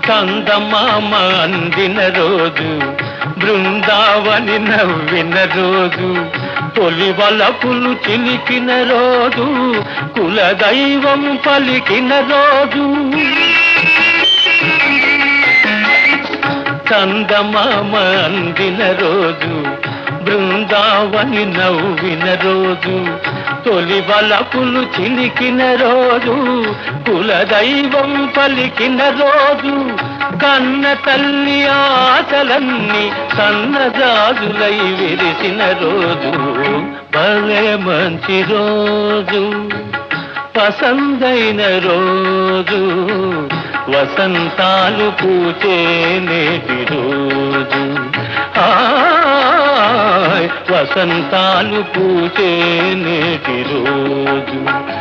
చందమామ అందిన రోజు, బృందావని నవ్విన రోజు, తొలి వలపులు చిలికిన రోజు, కులదైవం పలికిన రోజు. చందమామ అందిన రోజు, బృందావని నవ్విన రోజు, తొలి వలపులు చిలికిన రోజు, కులదైవం పలికిన రోజు, కన్న తల్లి ఆశలన్నీ సన్నజాజులై విరిసిన రోజు. భలే మంచి రోజు, పసందైన రోజు, వసంతాలు పూచే నేటి రోజు. వసంతాలు పూచే నేటి రోజు.